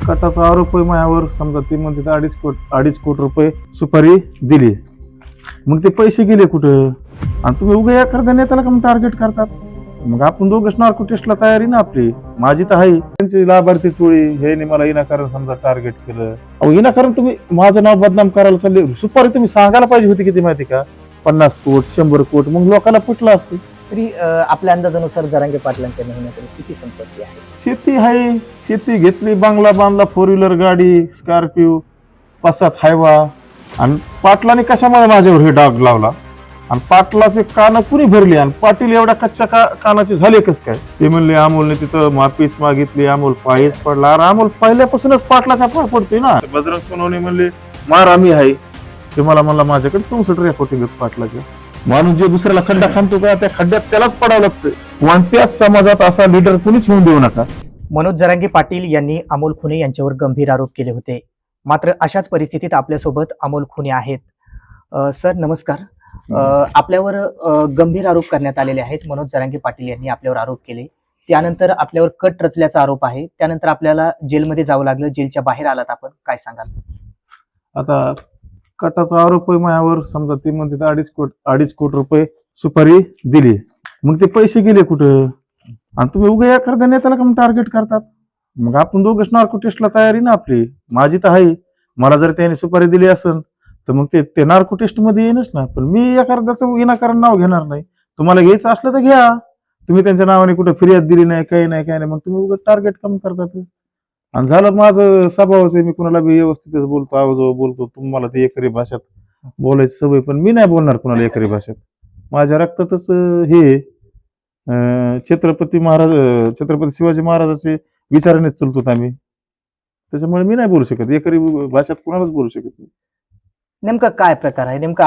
कटाचा आरोप आहे माझ्यावर. समजा ती म्हणते 2.5 कोटी रुपये सुपारी दिली, मग ते पैसे गेले कुठं? आणि तुम्ही उगा एखाद्या नेत्याला का टार्गेट करतात? मग आपण दोघंच नार्को टेस्टला तयारी ना आपली. माझी तर आहे. त्यांची लाभार्थी टोळी हे मला विनाकारण समजा टार्गेट केलं. अहो विनाकारण तुम्ही माझं नाव बदनाम करायला चालले. सुपारी तुम्ही सांगायला पाहिजे होती किती माहिती का? 50 कोटी 100 कोटी, मग लोकांना पटलं असतं. तरी आपल्या अंदाजानुसार जरांगे पाटलांच्या मेहनतीने किती संपत्ती आहे? शेती आहे, शेती घेतली, बंगला बांधला, 4 व्हीलर गाडी, स्कॉर्पिओ, 5-7 हायवा. आणि पाटलाने कशामुळे माझ्यावर हे डाग लावला? आणि पाटलाचे कान कुणी भरली? आणि पाटील एवढ्या कच्च्या कानाचे झाले कस काय? ते म्हणले अमोलने तिथं माफीच मागितली, अमोल पायच पडला. अरे अमोल पहिल्यापासूनच पाटलाचा पाय पडतोय ना. बजरंग सोनवणे म्हणले मार आम्ही आहे. ते मला म्हणला माझ्याकडे 64 रेकॉर्डिंग पाटलाचे. माणूस जे दुसऱ्याला खड्डा खांदतो का, त्या खड्ड्यात त्यालाच पडावं लागतं. कोणत्याच समाजात असा लीडर कुणीच होऊन देऊ नका. मनोज जरांगे पाटील यांनी अमोल खुने यांच्यावर गंभीर आरोप केले होते. मात्र अशाच परिस्थितीत आपल्यासोबत अमोल खुने आहेत. सर नमस्कार. आपल्यावर गंभीर आरोप करण्यात आलेले आहेत. मनोज जरांगे पाटील यांनी आपल्यावर आरोप केले, त्यानंतर आपल्यावर कट रचल्याचा आरोप आहे. त्यानंतर आपल्याला जेलमध्ये जावं लागलं, जेलच्या बाहेर आलात आपण, काय सांगाल? आता कटाचा आरोप आहे माझ्यावर. समजा ती म्हणते 2.5 कोटी रुपये सुपारी दिली, मग ते पैसे गेले कुठं? आणि तुम्ही उगा एखाद्या नेत्याला का टार्गेट करतात? मग आपण दोघंच नार्को टेस्टला तयारी ना आपली. माझी तर आहे. मला जर त्याने सुपारी दिली असेल तर मग ते नार्को टेस्ट मध्ये येईनच ना. पण मी एखाद्याचं विनाकारण नाव घेणार नाही. तुम्हाला घ्यायचं असलं तर घ्या. तुम्ही त्यांच्या नावाने कुठे फिर्याद दिली नाही, काही नाही, मग तुम्ही उगा टार्गेट कमी करतात. आणि झालं माझं स्वभावच आहे, मी कुणाला बी व्यवस्थितच बोलतो, आवाजो बोलतो. तुम्हाला ते एकरी भाषेत बोलायची सवय, पण मी नाही बोलणार कुणाला एकरी भाषेत. माझ्या रक्तातच हे छत्रपती शिवाजी महाराजाचे विचारानेच चलतो आम्ही. त्याच्यामुळे मी नाही बोलू शकत एकरी भाषेत, कुणालाच बोलू शकत नाही. नेमका काय प्रकार आहे? नेमका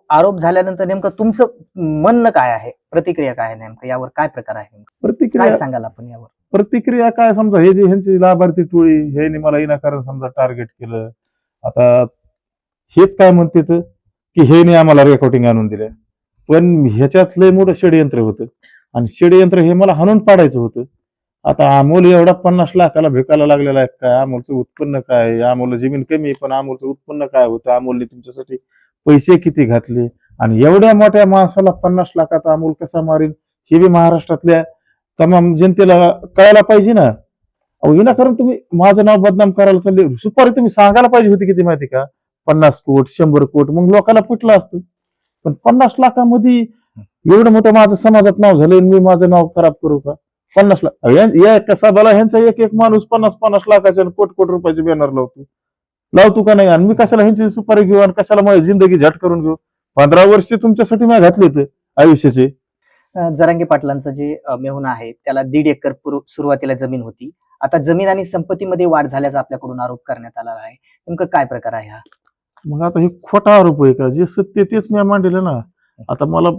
आरोप झाल्यानंतर नेमकं तुमचं म्हणणं काय आहे, प्रतिक्रिया काय आहे? नेमकं यावर काय प्रकार आहे? प्रतिक्रिया काय सांगाल आपण यावर? प्रतिक्रिया काय, समजा हे जे ह्यांची लाभार्थी टोळी हे मला विनाकारण समजा टार्गेट केलं. आता हेच काय म्हणते की हे आम्हाला रेकॉर्डिंग आणून दिल्या, पण ह्याच्यात लय मोठं षडयंत्र होतं. आणि षडयंत्र हे मला हाणून पाडायचं होतं. आता अमोल एवढा 50 लाखाला भेकायला लागलेला आहे काय? अमोलचं उत्पन्न काय? अमोलला जमीन कमी, पण अमोलचं उत्पन्न काय होतं? अमोलने तुमच्यासाठी पैसे किती घातले? आणि एवढ्या मोठ्या माणसाला 50 लाखात अमोल कसा मारेल हे बी महाराष्ट्रातल्या तमाम जनतेला कळायला पाहिजे ना. अहो विनाकारण तुम्ही माझं नाव बदनाम करायला चालले. सुपारी तुम्ही सांगायला पाहिजे होती किती माहिती का? 50 कोटी 100 कोटी, मग लोकांना पटलं असतं. पण 50 लाखामध्ये एवढं मोठं माझं समाजात नाव झालं, मी माझं नाव खराब करू का? 50 लाख या कसा भला ह्यांचा एक माणूस 50 लाखाच्या कोटी रुपयाचे बॅनर लावतो का नाही? आणि मी कशाला ह्यांची सुपारी घेऊ आणि कशाला माझी जिंदगी झट करून घेऊ? 15 वर्ष तुमच्यासाठी मी घातले तर आयुष्याचे. जरांगे पाटलांचं जे मेहुणा आहे त्याला 1.5 एकर सुरुवातीला जमीन होती. आता जमीन आणि संपत्तीमध्ये वाढ झाल्याचा आपल्याकडून आरोप करण्यात आला आहे. नेमकं काय प्रकार आहे हा? मग आता हे खोटा आरोप आहे का? जे सत्य तेच मी मांडलं ना. आता मला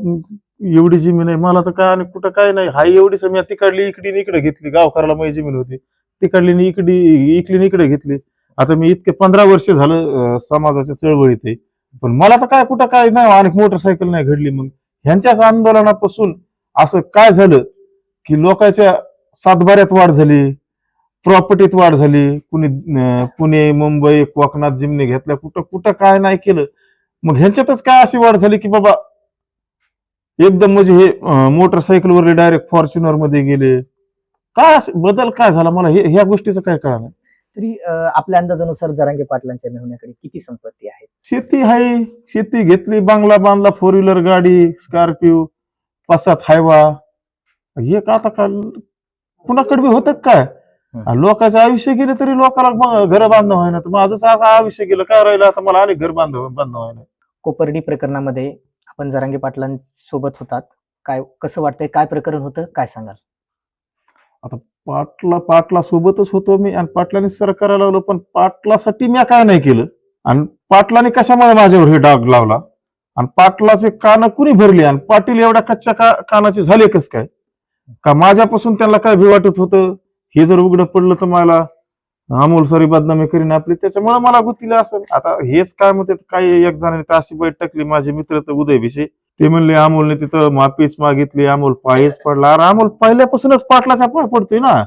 एवढी जमीन आहे, मला तर काय आणि कुठं काय नाही. हाय एवढीच मी तिकडली इकडे घेतली. गावकऱ्याला माझी जमीन होती, तिकडली इकडे घेतली. आता मी इतके 15 वर्ष झालं समाजाच्या चळवळीत आहे, पण मला तर काय कुठं काय नाही. आणि मोटरसायकल नाही घडली. मग ह्यांच्याच आंदोलनापासून असं काय झालं की लोकांच्या सातबाऱ्यात वाढ झाली, प्रॉपर्टीत वाढ झाली. पुणे मुंबई कोकणात जिमने घेतल्या, कुठं काय नाही केलं. मग ह्यांच्यातच काय अशी वाढ झाली की बाबा एकदम म्हणजे हे मोटरसायकलवर डायरेक्ट फॉर्च्युनर मध्ये गेले. काय बदल काय झाला मला ह्या गोष्टीचं काय कळलं नाही. तरी आपल्या अंदाजानुसार जरांगे पाटलांच्या मेहुण्याकडे किती संपत्ती आहे? शेती आहे, शेती घेतली, बंगला बांधला, 4 व्हीलर गाडी, स्कॉर्पिओ, 5-7 हायवा. हे का आता कुणाकडे बी होत काय? लोकांचं आयुष्य गेलं तरी लोकांना घर बांधणं व्हायना. तर माझंच आयुष्य गेलं काय राहिलं आता मला? आणि घर बांधणं व्हायना. कोपर्डी प्रकरणामध्ये आपण जरांगे पाटलांसोबत होतात, काय कसं वाटतंय? काय प्रकरण होतं, काय सांगाल? आता पाटला सोबतच होतो मी, आणि पाटलाने सरकारला लावलं, पण पाटलासाठी मी काय नाही केलं. आणि पाटलाने कशामुळे माझ्यावर हे डाग लावला? आणि पाटलाचे कान कुणी भरले? आणि पाटील एवढ्या कच्च्या कानाचे झाले कस काय? का माझ्यापासून त्यांना काय भी वाटत होतं हे जर उघडं पडलं तर मला अमोल सारी बदनामी करीन आपली, त्याच्यामुळे मला गुतीला असेल. आता हेच काय म्हणतात, काही एक जणांनी तर अशी बैठ टाकली, माझे मित्र तर उदय भिशे, ते म्हणले अमोलने तिथं माफीच मागितली, अमोल पायच पडला. अरे अमोल पहिल्यापासूनच पाटलाचा पाय पडतोय ना.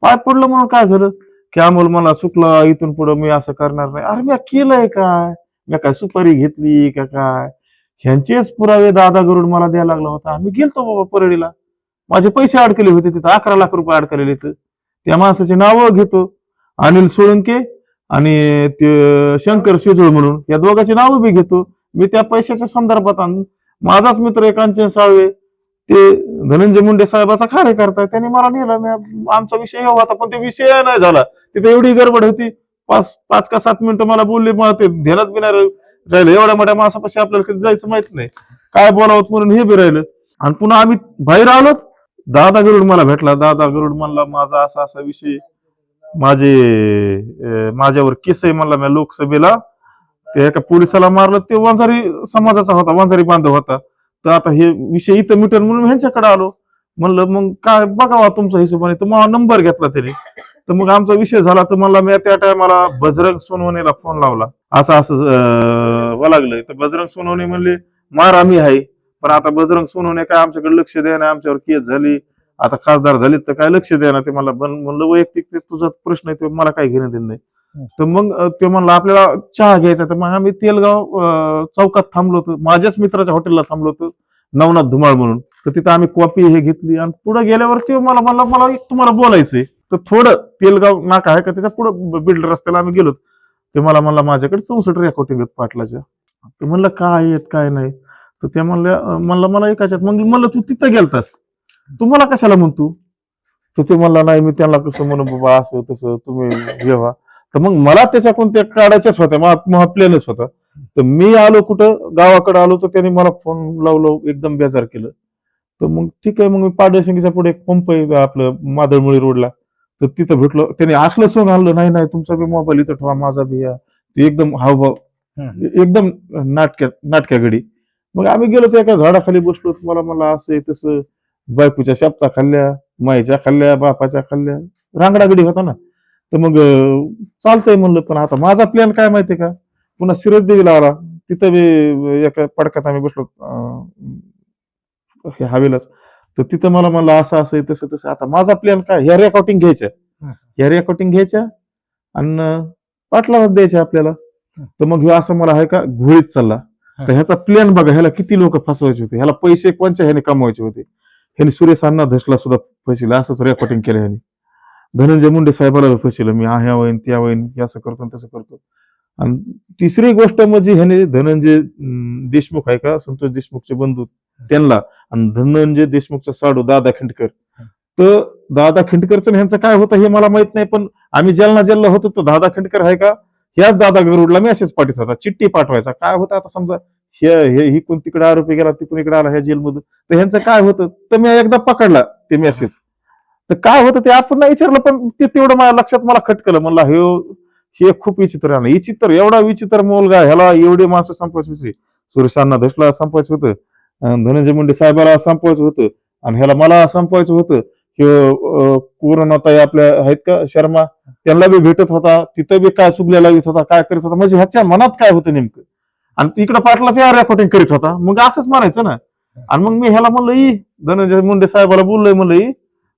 पाय पडलं म्हणून काय झालं? की अमोल मला चुकलं, इथून पुढे मी असं करणार नाही. अरे मी केलंय काय? मी काय सुपारी घेतली का काय? ह्यांचेच पुरावे दादा गरुड मला द्यायला लागला होता. आम्ही गेलतो बाबा परळीला, माझे पैसे अडकले होते तिथं, 11 लाख रुपये अडकलेले होते. त्या माणसाची नावं घेतो, अनिल सोळंके आणि ते शंकर शिजोळ म्हणून, या दोघांची नावं बी घेतो मी त्या पैशाच्या संदर्भात. माझाच मित्र आहे कांचन साळवे, ते धनंजय मुंडे साहेबाचा कार्यकर्ता, त्यांनी मला नेलं. आमचा विषय हा होता, पण ते विषय नाही झाला. तिथे एवढी गडबड होती, 5 का 7 मिनिटं मला बोलले, मला ते ध्यानात बी नाही राहिलं. एवढ्या मोठ्या माणसापाशी आपल्याला कधी जायचं माहित नाही, काय बोलावं म्हणून हे बी राहिलं. आणि पुन्हा आम्ही बाहेर आलो, दादा गरुड मला भेटला. दादा गरुड म्हणला माझा असा असा विषय, माझ्यावर केस आहे म्हणला, मी लोकसभेला ते एका पोलिसाला मारलं, ते वंजारी समाजाचा होता, वंजारी बांधव होता. तर आता हे विषय इथं मिटन म्हणून ह्यांच्याकडे आलो. म्हणलं मग काय बघावा तुमचा हिशोबाने. तर मला नंबर घेतला त्याने, तर मग आमचा विषय झाला. तर मला मी त्या टायमाला बजरंग सोनवणेला फोन लावला, असं असं लागलंय. तर बजरंग सोनवणे म्हणले मारा मी आहे, पण आता बजरंग सोनवणे काय आमच्याकडे लक्ष द्या ना, आमच्यावर केस झाली, आता खासदार झाले तर काय लक्ष द्या ना. ते मला म्हणलं वैयक्तिक ते तुझा प्रश्न आहे, ते मला काही घेणं देणं नाही. तर मग ते म्हणलं आपल्याला चहा घ्यायचा. तर मग आम्ही तेलगाव चौकात थांबलो होतो, माझ्याच मित्राच्या हॉटेलला थांबलो होतो, नवनाथ धुमाळ म्हणून. तर तिथं आम्ही कॉफी हे घेतली आणि पुढे गेल्यावर ते मला म्हणला मला एक तुम्हाला बोलायचंय. तर थोडं तेलगाव नाका आहे का त्याच्या पुढे बिल्ड रस्त्याला आम्ही गेलो. ते मला म्हणला माझ्याकडे 64 रेकॉर्डिंग आहेत पाटलाच्या. तर म्हणलं काय आहेत काय नाही. तर ते म्हणलं मला एकाच्यात. मग म्हणलं तू तिथं गेलतास, तुम्हाला कशाला म्हणतो. तर ते म्हणला नाही मी त्यांना कसं म्हणू बाबा, असं तसं तुम्ही जेव्हा. तर मग मला त्याच्याकडून त्या काढायच्याच होत्या, मला प्लॅनच होता. तर मी आलो कुठं गावाकडे आलो, तर त्यांनी मला फोन लावलं, एकदम बेजार केलं. तर मग ठीक आहे, मग मी पाडळशिंगीच्या पुढे एक पंप आहे आपलं मादळमुळी रोडला, तर तिथं भेटलो. त्याने असलं सोंग आणलं, नाही नाही तुमचा बी मोबाईल इथं ठेवा, माझा बी या. ते एकदम हावभाव एकदम नाटक्या घडी. मग आम्ही गेलो, तर एका झाडाखाली बसलो. मला असं आहे तसं, बायकोच्या शब्दा खाल्ल्या, माईच्या खाल्ल्या, बापाच्या खाल्ल्या, रांगडा गडी होता ना. तर मग चालतंय म्हणलं, पण आता माझा प्लॅन काय माहितीये का, पुन्हा सिरज देवीला आला. तिथं बी एका पडकात आम्ही बसलो हवेलाच. तर तिथं मला म्हणलं असं असं तसं तसं. आता माझा प्लॅन काय, ह्या रेकॉर्डिंग घ्यायच्या आणि पाटलावर द्यायच्या आपल्याला. तर मग ह्यो असं मला आहे का घोळीत चालला. तर ह्याचा प्लॅन बघा, ह्याला किती लोक फसवायचे होते, ह्याला पैसे कोणच्या ह्याने कमवायचे होते. ह्याने सुरेश अण्णा धसला सुद्धा फसिला, असंच रेकॉर्डिंग केलं ह्याने. धनंजय मुंडे साहेबाला फसिलं, मी ह्या वैन त्या वैन असं करतो तसं करतो. आणि तिसरी गोष्ट म्हणजे ह्याने धनंजय देशमुख आहे का, संतोष देशमुखचे बंधू, त्यांना, आणि धनंजय देशमुखचा साडू दादा खिंडकर. तर दादा खिंडकरचं ह्यांचं काय होतं हे मला माहित नाही, पण आम्ही ज्याला होतो तो दादा खिंडकर आहे का, ह्याच दादा गरुडला मेसेज पाठवत होता, चिठ्ठी पाठवायचा. काय होतं आता समजा ही कोण तिकडे आरोपी गेला, तिकडून इकडे आला ह्या जेलमधून, तर ह्यांचं काय होतं. तर मी एकदा पकडला ते मेसेज. तर काय होतं ते आपण नाही विचारलं, पण ते तेवढं माझ्या लक्षात मला खटकलं. म्हणला हे खूप विचित्र आहे. विचित्र, एवढा विचित्र मुलगा, ह्याला एवढे माणसं संपवायची होती. सुरेशांना धसला संपवायचं होतं, धनंजय मुंडे साहेबाला संपवायचं होतं, आणि ह्याला मला संपवायचं होतं. कोरोनाताई आपल्या आहेत का शर्मा, त्यांना बी भेटत होता, तिथं बी काय चुगल्या लावित होता, काय करत होता, म्हणजे ह्याच्या मनात काय होतं नेमकं. आणि इकडे पाटलाचं रेकॉर्डिंग करीत होता. मग असंच म्हणायचं ना. आणि मग मी ह्याला म्हणलं धनंजय मुंडे साहेबाला बोललोय, म्हणलं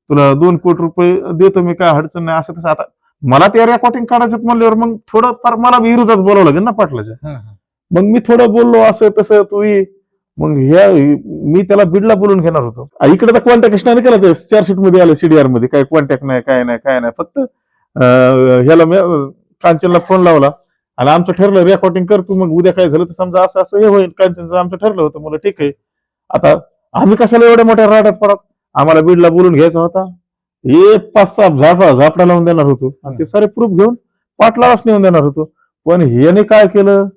तुला 2 कोटी रुपये देतो मी, काय अडचण नाही, असं तसं. आता मला ते रेकॉर्डिंग काढायचं म्हणल्यावर मग थोडं फार मला विरोधात बोलावं लागेल ना पाटलाच्या. मग मी थोडं बोललो असं तसं, तू मग मी त्याला बीडला बोलून घेणार होतो. इकडे तर कॉन्टॅक्ट नाही केला, ते चार्जशीट मध्ये आलं CDR मध्ये, काही कॉन्टॅक्ट नाही, काय नाही. फक्त ह्याला कांचनला फोन लावला आणि आमचं ठरलं रेकॉर्डिंग कर तू. मग उद्या काय झालं तर समजा असं असं हे होईल, कांचनचं आमचं ठरलं होतं. मला ठीक आहे, आता आम्ही कशाला एवढ्या मोठ्या राडात पडत, आम्हाला बीडला बोलून घ्यायचा होता. 5-6 झापडा लावून देणार होतो, आणि ते सारे प्रूफ घेऊन पाटलाच नेऊन देणार होतो. पण ह्याने काय केलं,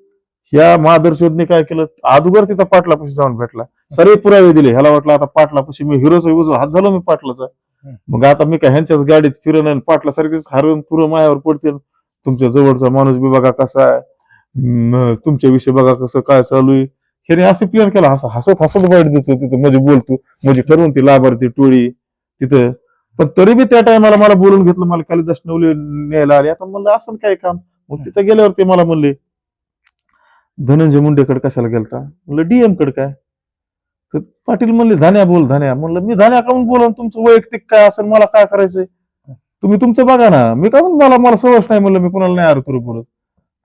ह्या महादर्शोधने काय केलं, अगोदर तिथं पाटलापाशी जाऊन भेटला, सर्व पुरावे दिले. ह्याला वाटलं आता पाटलापाशी मी हिरोचा उजवा हात झालो मी पाटलाचा. मग आता मी काय ह्यांच्याच गाडीत फिरण आणि पाटलासारखेच हरवून पुरं मायावर पडतील. तुमच्या जवळचा माणूस बी बघा कसा आहे, तुमच्याविषयी बघा कसं काय चालू आहे. ह्याने असं प्लॅन केला, हसत बाहेर देतो तिथं, म्हणजे बोलतो, म्हणजे ठरवून ती लाभार्थी टोळी तिथं. पण तरी बी त्या टायमाला मला बोलून घेतलं, मला कालिदास नवले न्यायला आले. आता म्हणलं असं काय काम. मग तिथं गेल्यावर ते मला म्हणले धनंजय मुंडेकडे कशाला गेलता, म्हणलं DM कडे. काय तर पाटील म्हणले धान्या बोल धान्या. म्हणलं मी धान्या काऊन बोलून, तुमचं वैयक्तिक काय असेल मला काय करायचंय. तुम्ही तुमचं बघा ना, मी का म्हणून मला मला सवय नाही म्हणलं, मी कोणाला नाही करू परत.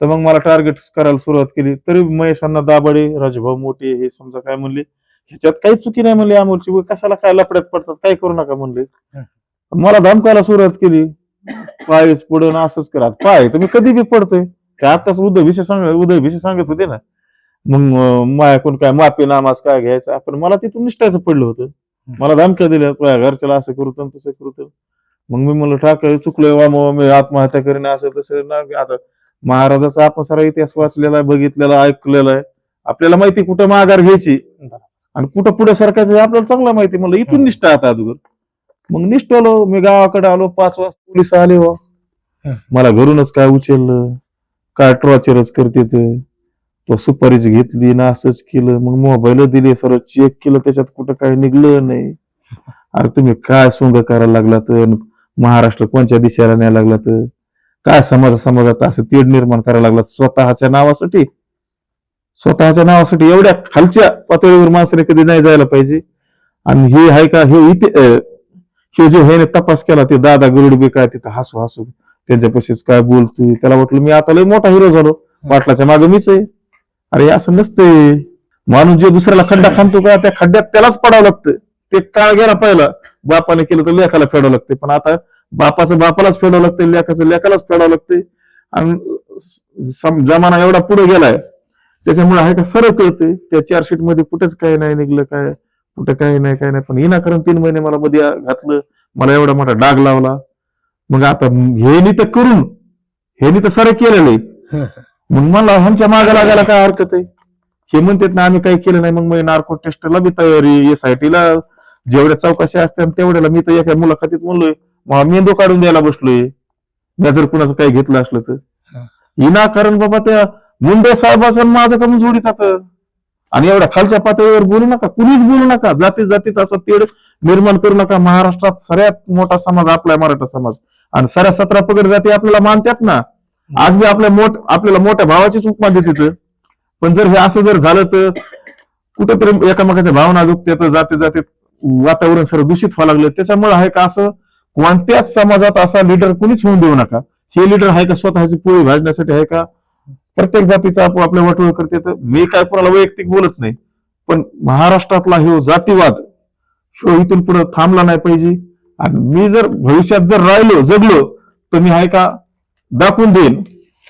तर मग मला टार्गेट करायला सुरुवात केली. तरी महेशांना दाभाडे, राजभाऊ मोठे हे समजा काय म्हणले, ह्याच्यात काही चुकी नाही म्हणले अमोलची, उगाच कशाला काय लफड्यात पडतात, काय करू नका म्हणले. मला धमकायला सुरुवात केली, पायच पडून असंच करा. पाय तुम्ही कधी बी पडतोय. काय आताच उदय विषय सांगत होते ना, मग मायाकडून काय माफी नामाज काय घ्यायचं, आपण मला तिथून निष्ठायचं पडलं होतं. मला धमक्या दिल्या, तुझ्या घरच्याला असं करू तर तसं करू तर. मग मी म्हणलं टाकाय चुकलोय वा, मी आत्महत्या करीन असं तसं ना. आता महाराजाचा आपण सारा इतिहास वाचलेला आहे, बघितलेला ऐकलेला आहे. आपल्याला माहिती कुठं माघार घ्यायची आणि कुठं पुढे सरकायचं हे आपल्याला चांगलं माहिती. म्हणलं इथून निष्ठा आता अगोदर. मग निष्ठवलो, मी गावाकडे आलो, 5 वाजता पोलीस आले हो. मला घरूनच काय उचललं, काय टॉर्चरच करते तो सुपारीच घेतली ना, असंच केलं. मग मोबाईल दिले, सर्व चेक केलं, त्याच्यात कुठं काही निघलं नाही. अरे तुम्ही काय सोंग करायला लागला तर, महाराष्ट्र कोणत्या दिशेला न्यायला लागला तर, काय समाजात असं तेढ निर्माण करायला लागला स्वतःच्या नावासाठी एवढ्या खालच्या पातळीवर माणसाने कधी नाही जायला पाहिजे. आणि हे आहे का, हे जे हे तपास केला ते दादा गरुड काय तिथं हसू त्यांच्यापाशीच काय बोलतोय. त्याला वाटलं मी आता लय मोठा हिरो झालो, पाटलाच्या मागे मीच आहे. अरे असं नसतंय. माणूस जे दुसऱ्याला खड्डा खांदतो का, त्या खड्ड्यात त्यालाच पडावं लागतं. ते काळ गेला पहिला, बापाने केलं तर लेखाला फेडावं लागते. पण आता बापाचं बापालाच फेडावं लागतं, लेखाचं लेखालाच फेडावं लागते. आणि जमाना एवढा पुढे गेलाय, त्याच्यामुळे आहे का सरळ कळते. त्या चार्जशीट मध्ये कुठेच काही नाही निघलं, काय कुठं काही नाही. पण विनाकारण 3 महिने मला मध्ये घातलं, मला एवढा मोठा डाग लावला. मग आता हे तर सरळ केलेलं आहे. मग मला ह्यांच्या मागे लागायला काय हरकत आहे. हे म्हणतात ना आम्ही काही केलं नाही. मग मी नार्को टेस्टला बी तयारी, SIT ला जेवढ्या चौकशा असतात तेवढ्याला मी तर एका मुलाखतीत म्हणलोय, मेंदू काढून द्यायला बसलोय मी जर कुणाचं काही घेतलं असलं तर. विनाकारण बाबा त्या मुंडे साहेबाचं माझं कमी जोडीत जातं. आणि एवढ्या खालच्या पातळीवर बोलू नका, कुणीच बोलू नका. जातीत असं तेढ निर्माण करू नका. महाराष्ट्रात सगळ्यात मोठा समाज आपला मराठा समाज, आणि साऱ्या 17 पगड जाती आपल्याला मानतात ना. आज बी आपल्याला मोठ्या भावाचीच उपमा देते. पण जर हे असं जर झालं तर कुठेतरी एकामेकाच्या भावना दुखतात, जातीत वातावरण सर्व दूषित व्हायला लागलं. त्याच्यामुळे आहे का, असं कोणत्याच समाजात असा लीडर कुणीच होऊन देऊ नका. हे लीडर आहे का स्वतःची पोळी भाजण्यासाठी आहे का, प्रत्येक जातीचा आपल्या वाटोळ करते. तर मी काय कोणाला वैयक्तिक बोलत नाही, पण महाराष्ट्रातला हे जातीवाद इथून पुढे थांबला नाही पाहिजे. आणि मी जर भविष्यात जर जगलो तर मी आहे का दाखवून देईन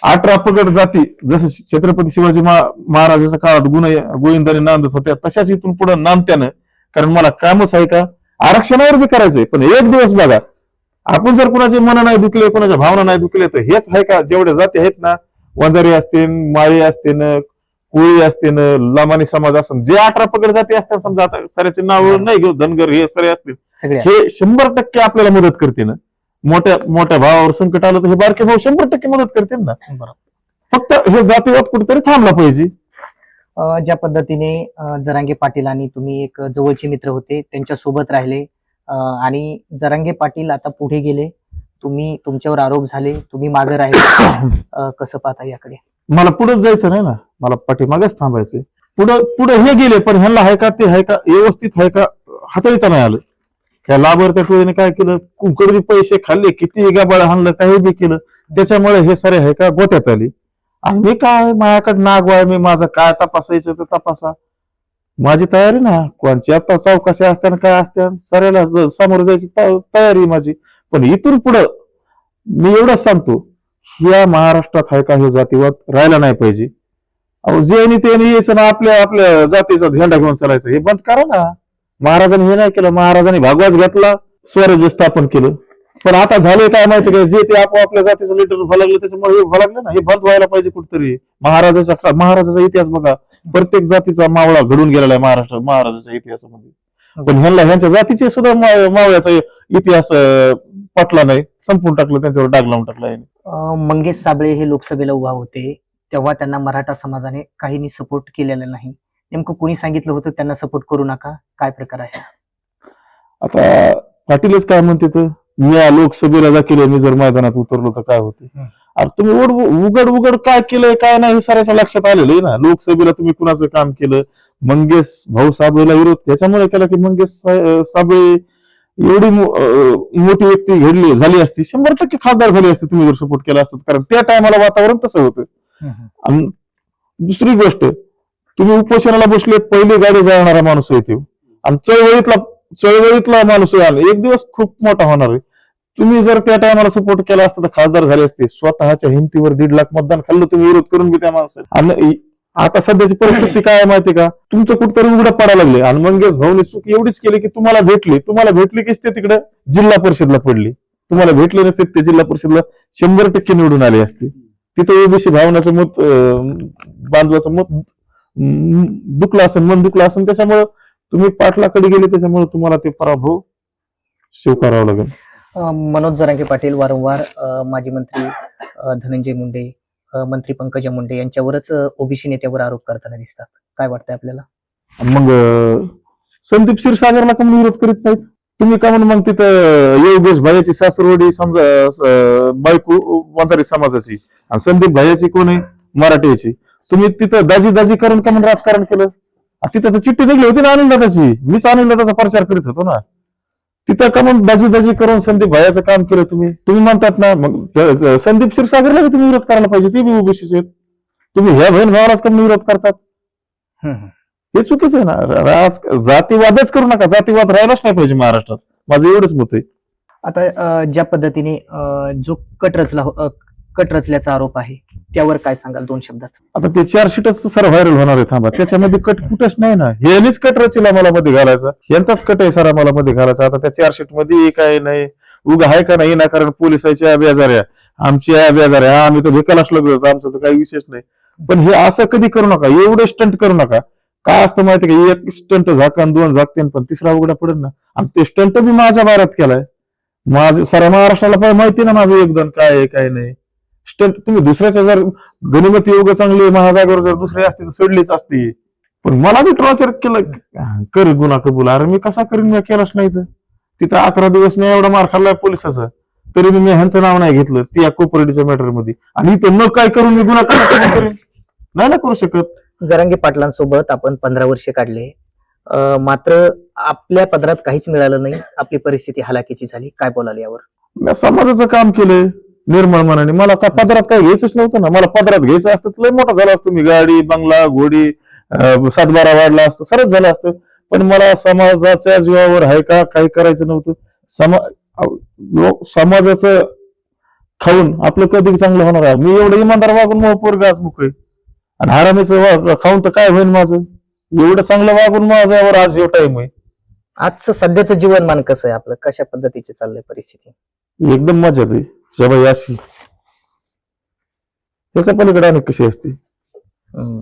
18 पगड जाती जसं छत्रपती शिवाजी महाराजाच्या काळात गोविंदाने नांदत होत्या, तशाच इथून पुढे नांदत्यानं. कारण मला कामच आहे का आरक्षणावर बी करायचंय. पण एक दिवस बघा, आपण जर कुणाचे मन नाही दुखले, कुणाच्या भावना नाही दुखले, तर हेच आहे का जेवढ्या जाती आहेत ना, वंजारी असतील, माळी असतील, कोळी असतील, लामानी समाज असेल, जे 18 पगड जाती असतात समजा, आता सऱ्याचे नाव नाही घेऊ, धनगर हे सरे असतील, हे 100% आपल्याला मदत करते ना. मोठ्या भावावर संकट आलं तर हे बारके भाऊ 100% मदत करते ना. फक्त हे जातीवाद कुठेतरी थांबला पाहिजे. ज्या पद्धतीने जरांगे पाटील आणि तुम्ही एक जवळचे मित्र होते, त्यांच्या सोबत राहिले आणि जरांगे पाटील आता पुढे गेले, तुमच्यावर आरोप झाले, तुम्ही मागे राहिले, कसं पाहता याकडे? मला पुढे जायचं नाही ना, मला पाठीमागेच थांबायचंय. पुढे हे गेले, पण ह्यांना आहे का, ते आहे का, व्यवस्थित आहे का, हाताळता नाही आलं. त्या लाभार्थ्या टोळीने काय केलं, कुंकडी पैसे खाल्ले, किती गाबाळ हाणलं, काही बी केलं, त्याच्यामुळे हे सारे आहे का गोत्यात आली. आणि मी काय, माझ्याकडे नागवाय, मी माझं काय तपासायचं तर तपासा, माझी तयारी ना. कोणची आता चौकशी असत्या काय असत्या, सऱ्याला समोर जायची तयारी माझी. पण इथून पुढं मी एवढंच सांगतो, या महाराष्ट्रात आहे का हे जातीवाद राहायला नाही पाहिजे. अहो जे ते यायचं ना, आपल्या जातीचा झेंडा घेऊन चालायचं, हे बंद करा ना. महाराजांनी हे नाही केलं, महाराजांनी भागवाच घातला, स्वराज्य स्थापन केलं. पण आता झाले काय माहिती काय, जे ते आपोआपल्या जातीचं लीडर व्हायला लागलं, त्याच्यामुळे हे व्हायला लागलं ना. हे बंद व्हायला पाहिजे कुठतरी. महाराजाचा इतिहास बघा, प्रत्येक जातीचा मावळा घडून गेलेला आहे महाराजाच्या इतिहासामध्ये. पण ह्यांच्या जातीचे सुद्धा मावळ्याचा इतिहास पटला नाही, संपून टाकलं, त्यांच्यावर डाग लावून टाकला. मंगेश साबळे हे लोकसभेला उभा होते, तेव्हा त्यांना मराठा समाजाने काहींनी सपोर्ट केलेला नाही. नेमकं कोणी सांगितलं होतं त्यांना सपोर्ट करू नका, काय प्रकार आहे? आता पाटीलच काय म्हणते तर, मी या लोकसभेला जा केलं, मी जर मैदानात उतरलो तर काय होते. अरे तुम्ही उघड काय केलंय काय नाही हे साऱ्याच्या लक्षात आलेलं आहे ना. लोकसभेला तुम्ही कुणाचं काम केलं, मंगेश भाऊ साबळेला विरोध त्याच्यामुळे केला की मंगेश साबळे एवढी मोठी व्यक्ती घडली झाली असती 100% खासदार झाली असती तुम्ही जर सपोर्ट केला असतं, कारण त्या टायमाला वातावरण तसं होतं. आणि दुसरी गोष्ट, तुम्ही उपोषणाला बसले, पहिली गाडी जाणारा माणूस आहे तो, आणि चळवळीतला माणूस आहे, आणि एक दिवस खूप मोठा होणार आहे. तुम्ही जर त्या टायमाला सपोर्ट केला असता तर खासदार झाले असते. स्वतःच्या हिमतीवर 1.5 लाख मतदान खाल्लं तुम्ही, विरोध करून बी त्या माणसाला. आणि आता सध्याची परिस्थिती काय आहे माहिती का, तुमचं कुठतरी उघडं पडायला लागले, आणि मंगेश भाऊने चूक एवढीच केली की तुम्हाला भेटली की ते तिकडे जिल्हा परिषदला पडली. तुम्हाला भेटले नसते ते जिल्हा परिषदला 100% निवडून आले असते. तिथे ओबीसी भावनाचं मत, बांधवाचं मत मन दुखलं असेल, त्याच्यामुळे तुम्ही पाटलाकडे गेले, त्याच्यामुळे तुम्हाला ते पराभव स्वीकारावा लागेल. मनोज जरांगे पाटील वारंवार माजी मंत्री धनंजय मुंडे, मंत्री पंकजा मुंडे यांच्यावरच ओबीसी नेत्यावर आरोप करताना दिसतात. काय वाटतंय आपल्याला? मग संदीप क्षीरसागरला का म्हणून विरोध करीत नाहीत तुम्ही? का म्हणून मग तिथं योगेश भाईची सासरवाडी समजा बायको वंजारी समाजाची, आणि संदीप भाईची कोण आहे मराठीची, तुम्ही तिथं दाजी करून का म्हणून राजकारण केलं? तिथं तर चिठ्ठी निघली होती ना अनिल दादाची, मीच अनिल दादाचा प्रचार करीत होतो ना. तिथं का म्हणून दाजी करून संदीप भाईचं काम केलं तुम्ही म्हणतात ना. मग संदीप क्षीरसागरला तुम्ही विरोध करायला पाहिजे, ते बी ओबीसीचे आहेत. तुम्ही ह्या बहीण भावालाच का विरोध करतात? हे चुकीचं आहे ना. जातीवादच करू नका, जातीवाद राहिलाच नाही पाहिजे महाराष्ट्रात, माझं एवढंच मत आहे. आता ज्या पद्धतीने जो कट रचल्याचा आरोप आहे त्यावर काय सांगाल 2 शब्दात? आता ते 4 शीटच सर व्हायरल होणार आहे. थांबा, त्याच्यामध्ये कट कुठंच नाही ना. हेनीच कट रचीला मला मध्ये घालायचा, यांचाच कट आहे सर मला मध्ये घालायचा. आता त्या 4 शीट मध्ये काय नाही, उगा आहे का नाही ना, कारण पोलिसाच्या बेजाऱ्या, आमच्या बेजाऱ्या, आम्ही तर भिकालाच लागलो, आमचं तर काही विशेष नाही. पण हे असं कधी करू नका, एवढे स्टंट करू नका. काय असतं माहिती का, एक स्टंट झाकन, 2 झाकते, पण तिसरा उघडा पडेल ना. आणि ते स्टंट बी माझ्या बारात केलाय, माझं साऱ्या महाराष्ट्राला माहिती ना माझं योगदान काय आहे काय नाही. स्टंट तुम्ही दुसऱ्याच्या जर गणिमती योग चांगली महाजागर जर दुसरी असते तर सोडलीच असती. पण मला बी टॉर्चर केलं, कर गुन्हा कबूल. अरे मी कसा करीन, मी केलाच नाही. तर तिथं 11 दिवस मी एवढा मार खाल्लाय पोलिसाचा, तरी मी ह्यांचं नाव नाही घेतलं त्या कोपर्डीच्या मॅटर मध्ये. आणि इथं मग काय करून मी गुन्हा करीन? नाही ना करू शकत. जरांगे पाटलांसोबत आपण 15 वर्षे काढले, मात्र आपल्या पदरात काहीच मिळालं नाही, आपली परिस्थिती हलाखीची झाली. काय बोलाल यावर? मी समाजाचं काम केलंय निर्मळ मनाने. मला काय पदरात काय घ्यायचंच नव्हतं ना. मला पदरात घ्यायचं असतं तर लय मोठा झाला असतो मी, गाडी बंगला घोडी 7-12 वाढला असतो, सरच झालं असतं. पण मला समाजाच्या जीवावर आहे का काही करायचं नव्हतं. समाजाचं खाऊन आपलं कधी चांगलं होणार आहे? मी एवढं इमानदार वागून मग पोरगा आज मुक आहे, आणि हरामीचं खाऊन तर काय होईल माझं? एवढं चांगलं वागून माझ्यावर आज हे टाइम आहे. आजचं सध्याचं जीवनमान कसं आहे आपलं? कशा पद्धतीची चाललंय परिस्थिती? एकदम मजात आहे. बाई अशी त्याच्या पलीकडे अनेक कशी असते.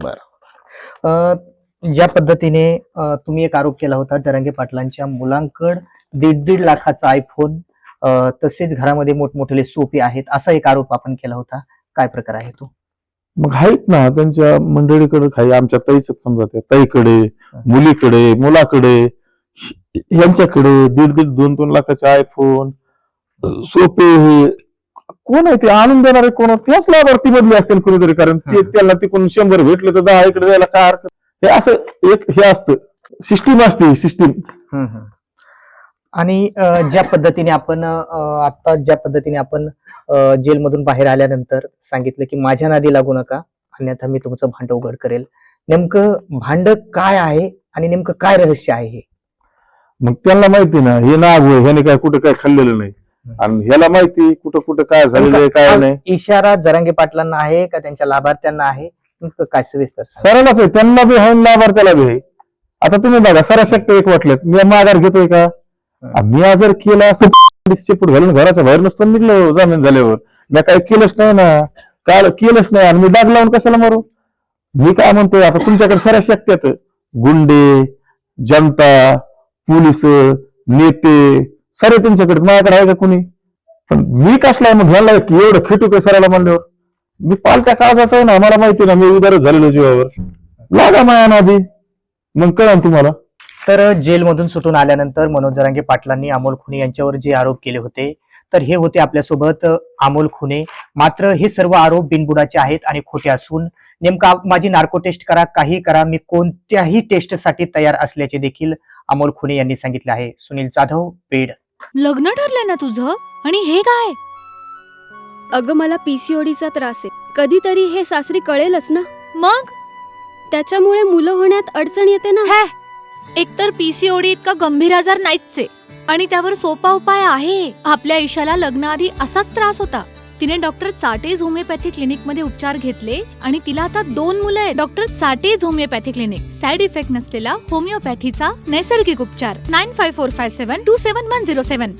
बरं. ज्या पद्धतीने तुम्ही एक आरोप केला होता, जरांगे पाटलांच्या मुलांकड 1.5 लाखाचा आयफोन, तसेच घरामध्ये मोठमोठे सोफे आहेत, असा एक आरोप आपण केला होता. काय प्रकार आहे तो? मग आहेत ना त्यांच्या मंडळीकडे, काही आमच्या ताईच समजा, त्या ताईकडे, मुलीकडे, मुलाकडे, यांच्याकडे 1.5 2 लाखाचे आयफोन, सोपे. हे कोण आहे ते आणून देणारे? कोण? त्याच लाभार्थी बदली असतील कोणीतरी, कारण ते त्याला तिकडून 100 भेटले तर 10 इकडे द्यायला काय हरकत? हे असं एक हे असतं, सिस्टीम असते सिस्टीम. आणि ज्या पद्धतीने आपण जेलमधून बाहेर आल्यानंतर सांगितलं की माझ्या नादी लागू नका, अन्यथा मी तुमचं भांड उघड करेल. नेमकं भांड काय आहे आणि नेमकं काय रहस्य आहे हे? मग त्यांना माहिती ना, हे नाग होय, ह्याने काय कुठं काय खाल्लेलं नाही, आणि ह्याला माहिती कुठं कुठं काय झालेलं आहे काय नाही. इशारा जरांगे पाटलांना आहे का त्यांच्या लाभार्थ्यांना आहे? काय सविस्तर सरळच आहे, त्यांना बी आहे लाभार्थ्याला बी आहे. आता तुम्ही बघा, साऱ्या शक्य एक वाटल्यात, मी माघार घेतोय का? मी जर केलं असतं चेपूट घालून घराच्या बाहेर नसतो निघलो जामीन झाल्यावर. मी काय केलंच नाही ना, काल केलंच नाही, आणि मी डाग लावून कशाला मारू? मी काय म्हणतोय, आता तुमच्याकडे साऱ्या शक्यत गुंडे, जनता, पोलीस, नेते सारे तुमच्याकडे, माझ्याकडे आहे का कोणी? पण मी कसलाय मग ह्याला एवढं खेटू काय सरायला म्हणल्यावर? मी पालत्या काळजाचा आहे ना, मला माहिती ना, मी उदारच झालेलो जीवावर. लागा माया नादी, मग कळलं तुम्हाला. तर जेलमधून सुटून आल्यानंतर मनोज जरांगे पाटलांनी अमोल खुने यांच्यावर जे आरोप केले होते, तर हे होते आपल्यासोबत अमोल खुने. मात्र हे सर्व आरोप बिनबुडाचे आहेत आणि खोटे असून नेमका माझी नार्को टेस्ट करा, काही करा, मी कोणत्याही टेस्टसाठी तयार असल्याचे देखील अमोल खुने यांनी सांगितले आहे. सुनील जाधव, बीड. लग्न ठरलंय ना तुझं? आणि हे काय? अगं मला पीसीओडीचा त्रास आहे. कधीतरी हे सासरी कळेलच ना. मग त्याच्यामुळे मुलं होण्यात अडचण येते ना. हे एकतर पीसीओडी इतका गंभीर आजार नाहीच आहे आणि त्यावर सोपा उपाय आहे. आपल्या ईशाला लग्नाआधी असाच त्रास होता. तिने डॉक्टर चाटेज होमिओपॅथी क्लिनिक मध्ये उपचार घेतले आणि तिला आता 2 मुलं आहेत. डॉक्टर चाटेज होमिओपॅथी क्लिनिक, साइड इफेक्ट नसलेला होमिओपॅथीचा नैसर्गिक उपचार. 9545727107